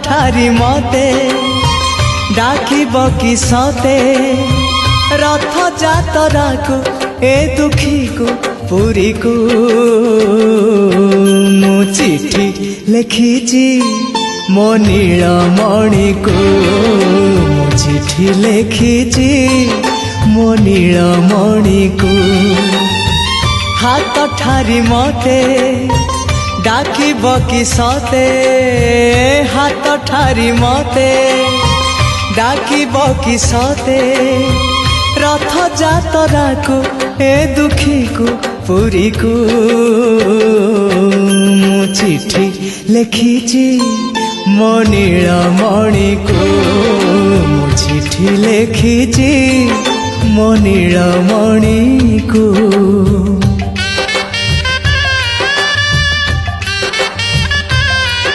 ठारी मते डाकिब कि सते रथ जातरा को ए दुखी को पुरी को मु चिठी लिखिची मो नीलमणि को मु चिठी लिखिची मो नीलमणि को हाथ ठारी मते डाकिब कि सते हाथ ठारी मते डाकिब कि सते रथ जातरा को ए दुखी को पुरी को मु चिठी लिखिची मो नीलमणि को मु चिठी लिखिची मो नीलमणि को।